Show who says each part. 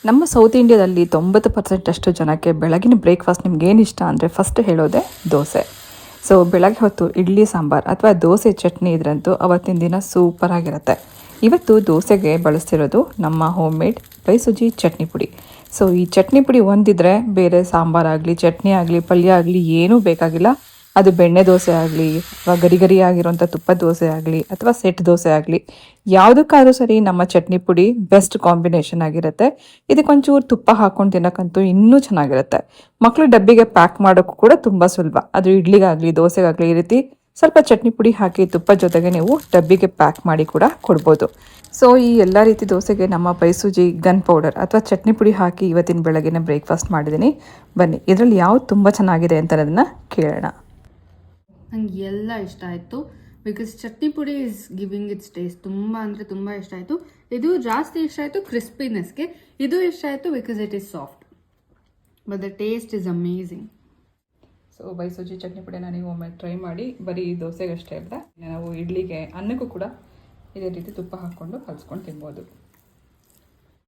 Speaker 1: ನಮ್ಮ ಸೌತ್ ಇಂಡಿಯಾದಲ್ಲಿ 90% ಅಷ್ಟು ಜನಕ್ಕೆ ಬೆಳಗಿನ ಬ್ರೇಕ್ಫಾಸ್ಟ್ ನಿಮ್ಗೇನು ಇಷ್ಟ ಅಂದರೆ ಫಸ್ಟ್ ಹೇಳೋದೇ ದೋಸೆ. ಸೊ ಬೆಳಗ್ಗೆ ಹೊತ್ತು ಇಡ್ಲಿ ಸಾಂಬಾರು ಅಥವಾ ದೋಸೆ ಚಟ್ನಿ ಇದ್ರಂತೂ ಅವತ್ತಿನ ದಿನ ಸೂಪರಾಗಿರುತ್ತೆ. ಇವತ್ತು ದೋಸೆಗೆ ಬಳಸ್ತಿರೋದು ನಮ್ಮ ಹೋಮ್ ಮೇಡ್ ಬೈಸುಜಿ ಚಟ್ನಿ ಪುಡಿ. ಸೊ ಈ ಚಟ್ನಿ ಪುಡಿ ಒಂದಿದ್ರೆ ಬೇರೆ ಸಾಂಬಾರಾಗಲಿ, ಚಟ್ನಿ ಆಗಲಿ, ಪಲ್ಯ ಆಗಲಿ ಏನೂ ಬೇಕಾಗಿಲ್ಲ. ಅದು ಬೆಣ್ಣೆ ದೋಸೆ ಆಗಲಿ ಅಥವಾ ಗರಿ ಗರಿ ಆಗಿರೋಂಥ ತುಪ್ಪದ ದೋಸೆ ಆಗಲಿ ಅಥವಾ ಸೆಟ್ ದೋಸೆ ಆಗಲಿ, ಯಾವುದಕ್ಕಾದ್ರೂ ಸರಿ ನಮ್ಮ ಚಟ್ನಿ ಪುಡಿ ಬೆಸ್ಟ್ ಕಾಂಬಿನೇಷನ್ ಆಗಿರುತ್ತೆ. ಇದಕ್ಕೊಂಚೂರು ತುಪ್ಪ ಹಾಕ್ಕೊಂಡು ತಿನ್ನೋಕ್ಕಂತೂ ಇನ್ನೂ ಚೆನ್ನಾಗಿರುತ್ತೆ. ಮಕ್ಕಳು ಡಬ್ಬಿಗೆ ಪ್ಯಾಕ್ ಮಾಡೋಕ್ಕೂ ಕೂಡ ತುಂಬ ಸುಲಭ. ಅದು ಇಡ್ಲಿಗಾಗಲಿ ದೋಸೆಗಾಗಲಿ ಈ ರೀತಿ ಸ್ವಲ್ಪ ಚಟ್ನಿ ಪುಡಿ ಹಾಕಿ ತುಪ್ಪದ ಜೊತೆಗೆ ನೀವು ಡಬ್ಬಿಗೆ ಪ್ಯಾಕ್ ಮಾಡಿ ಕೂಡ ಕೊಡ್ಬೋದು. ಸೊ ಈ ಎಲ್ಲ ರೀತಿ ದೋಸೆಗೆ ನಮ್ಮ ಬೈಸುಜಿ ಗನ್ ಪೌಡರ್ ಅಥವಾ ಚಟ್ನಿ ಪುಡಿ ಹಾಕಿ ಇವತ್ತಿನ ಬೆಳಗ್ಗೆನೇ ಬ್ರೇಕ್ಫಾಸ್ಟ್ ಮಾಡಿದ್ದೀನಿ. ಬನ್ನಿ ಇದರಲ್ಲಿ ಯಾವ್ದು ತುಂಬ ಚೆನ್ನಾಗಿದೆ ಅಂತ ಅದನ್ನು ಕೇಳೋಣ.
Speaker 2: ನಂಗೆ ಎಲ್ಲ ಇಷ್ಟ ಆಯಿತು ಬಿಕಾಸ್ ಚಟ್ನಿ ಪುಡಿ ಇಸ್ ಗಿವಿಂಗ್ ಇಟ್ಸ್ ಟೇಸ್ಟ್. ತುಂಬ ಅಂದರೆ ತುಂಬ ಇಷ್ಟ ಆಯಿತು. ಇದು ಜಾಸ್ತಿ ಇಷ್ಟ ಆಯಿತು ಕ್ರಿಸ್ಪಿನೆಸ್ಗೆ. ಇದು ಇಷ್ಟ ಆಯಿತು because it is soft, but the taste is amazing.
Speaker 1: So ಬೈಸುಜಿ ಚಟ್ನಿ ಪುಡಿನ ನೀವು ಒಮ್ಮೆ ಟ್ರೈ ಮಾಡಿ. ಬರೀ ದೋಸೆಗಷ್ಟೇ ಅಲ್ಲ, ನಾವು ಇಡ್ಲಿಗೆ ಅನ್ನಕ್ಕೂ ಕೂಡ ಇದೇ ರೀತಿ ತುಪ್ಪ ಹಾಕ್ಕೊಂಡು ಕಲಿಸ್ಕೊಂಡು ತಿನ್ಬೋದು.